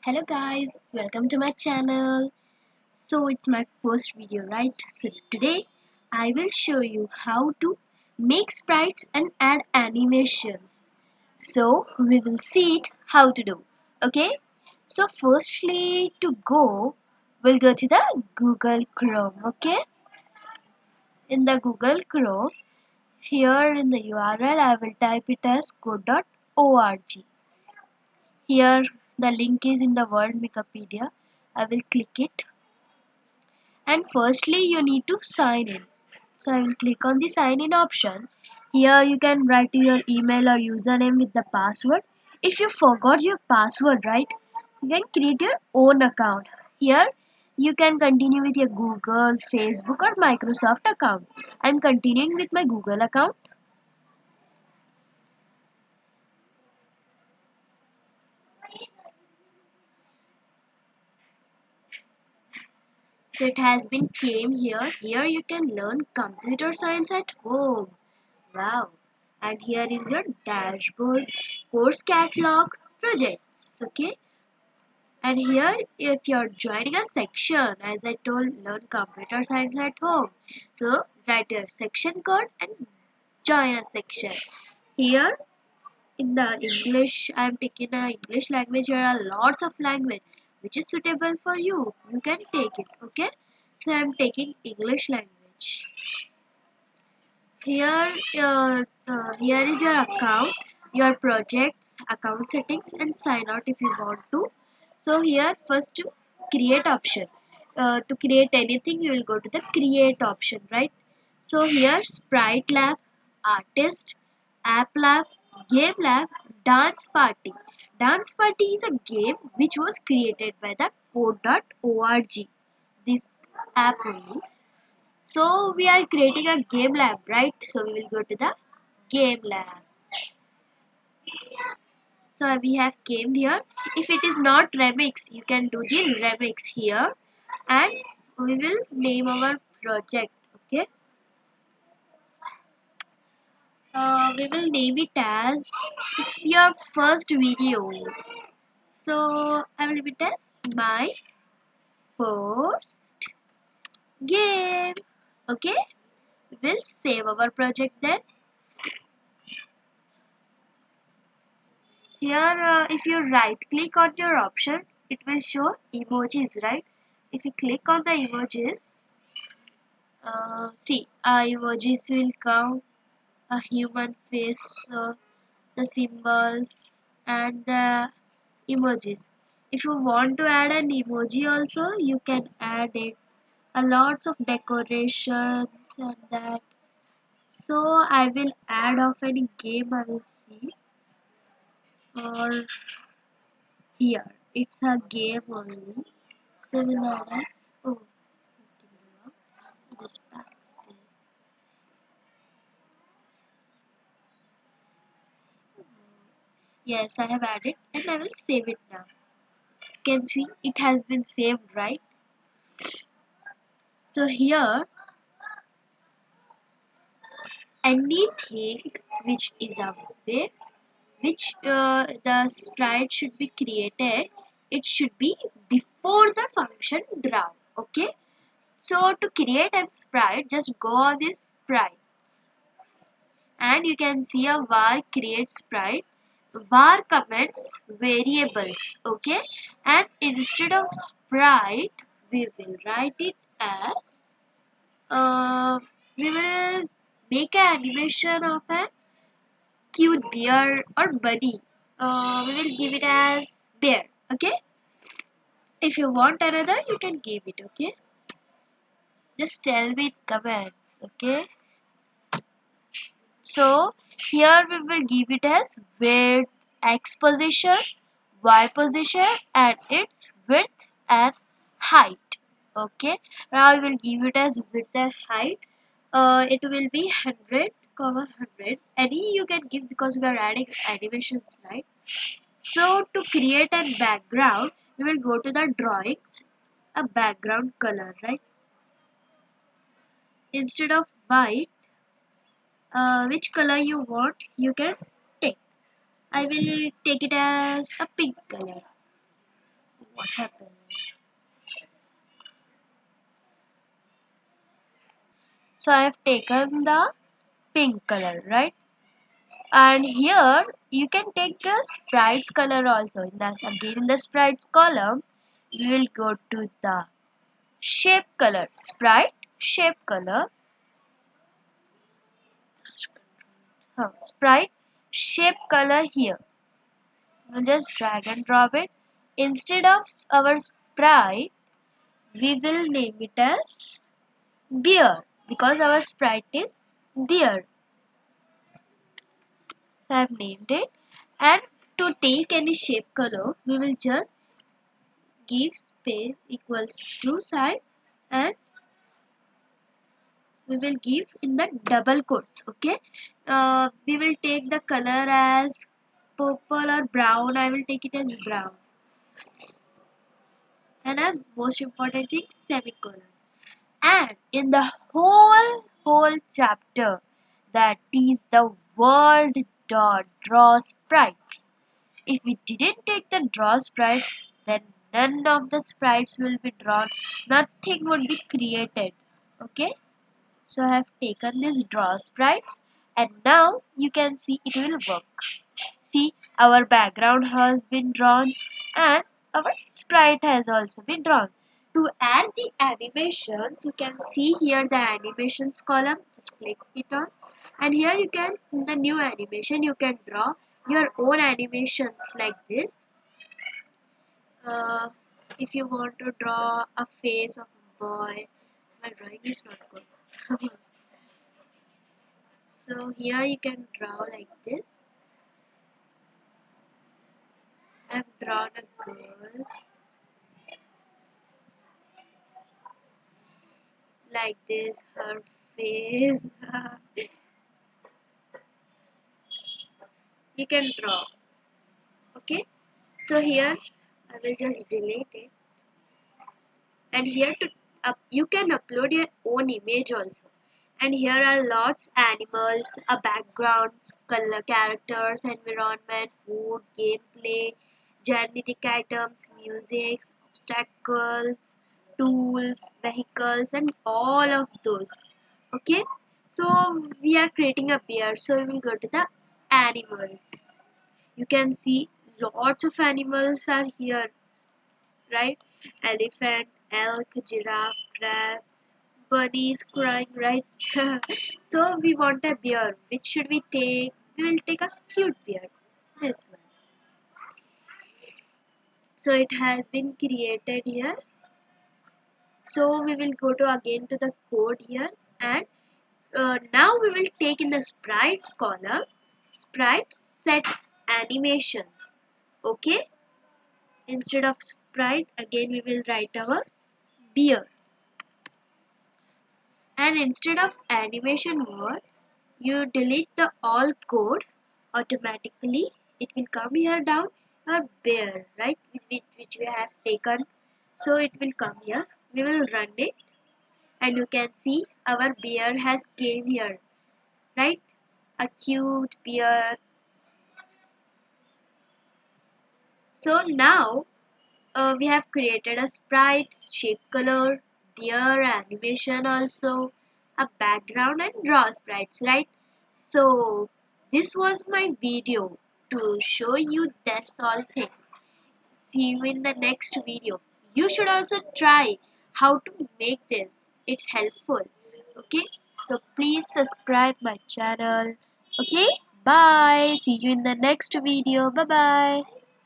Hello guys, welcome to my channel. So it's my first video, right? So today I will show you how to make sprites and add animations. So we will see it how to do. Okay? So firstly we'll go to the Google Chrome, okay? In the Google Chrome, here in the URL I will type it as code.org. Here the link is in the World Wikipedia. I will click it, and firstly you need to sign in. So I will click on the sign in option. Here you can write your email or username with the password. If you forgot your password, right, you can create your own account. Here you can continue with your Google, Facebook or Microsoft account. I'm continuing with my Google account. So it has been came here. Here you can learn computer science at home. Wow. And here is your dashboard, course catalog, projects. Okay. And here if you're joining a section, as I told, learn computer science at home. So write your section code and join a section. Here in the English, I'm taking a English language. There are lots of language which is suitable for you. You can take it. Okay. So I'm taking English language. Here is your account, your projects, account settings, and sign out if you want to. So here first to create option. To create anything, you will go to the create option, right? So here sprite lab, artist, app lab, game lab, dance party. Dance party is a game which was created by the code.org. This app only. So we are creating a game lab, right? So we will go to the game lab. So we have game here. If it is not remix, you can do the remix here, and we will name our project. Okay. We will name it as it's your first video. So I will name it as my first game. Okay. We'll save our project then. Here, if you right click on your option, it will show emojis, right? If you click on the emojis, see, emojis will come a human face, the symbols, and the emojis. If you want to add an emoji also, you can add it. A lots of decorations and that. So I will add of any game I will see, or here it's a game only. Similar. Oh, this backspace. Yes, I have added and I will save it now. You can see it has been saved, right? So here, anything which is a web, which the sprite should be created, it should be before the function draw. Okay. So to create a sprite, just go on this sprite, and you can see a var create sprite. Var comments variables, okay, and instead of sprite we will write it as we will make an animation of a cute bear or bunny. We will give it as bear. Okay, if you want another you can give it. Okay, just tell me in comments. Okay, so here we will give it as width, x position, y position, and its width and height. Okay. Now we will give it as width and height. It will be 100, 100. Any you can give because we are adding animations, right? So to create a background, we will go to the drawings, a background color, right? Instead of white, which color you want, you can take. I will take it as a pink color. what happened. So I have taken the pink color, right? And here you can take the sprites color also. Again in the sprites column, we will go to the shape color, sprite shape color, sprite shape color here. We'll just drag and drop it. Instead of our sprite, we will name it as bear because our sprite is deer. So I have named it. And to take any shape color, we will just give space equals to sign and we will give in the double quotes. Okay, we will take the color as purple or brown. I will take it as brown, and a most important thing, semicolon. And in the whole chapter, that is the word dot draw sprites. If we didn't take the draw sprites, then none of the sprites will be drawn, nothing would be created. Okay, so I have taken this draw sprites, and now you can see it will work. See, our background has been drawn and our sprite has also been drawn. To add the animations, you can see here the animations column. Just click it on, and here you can, in the new animation, you can draw your own animations like this. Uh, if you want to draw a face of a boy, my drawing is not good. So here you can draw like this. I've drawn a girl like this, her face. You can draw. Okay, so here I will just delete it, and here to you can upload your own image also. And here are lots animals, a backgrounds, color, characters, environment, food, gameplay, genetic items, music, obstacles, tools, vehicles, and all of those. Okay, so we are creating a bear, so we will go to the animals. You can see lots of animals are here, right? Elephant, elk, giraffe, crab, bunny is crying, right? So we want a bear. Which should we take? We will take a cute bear. This one. So it has been created here. So we will go to again to the code here, and now we will take in the sprites column, sprite set animations. Okay, instead of sprite, again we will write our beer, and instead of animation word, you delete the all code. Automatically it will come here down a bear, right, which we have taken. So it will come here, we will run it, and you can see our bear has came here, right? A cute bear. So now we have created a sprite, shape color, deer animation also, a background and draw sprites, right? So this was my video to show you that's all things. See you in the next video. You should also try how to make this. It's helpful. Okay, so please subscribe my channel. Okay, bye. See you in the next video. Bye bye.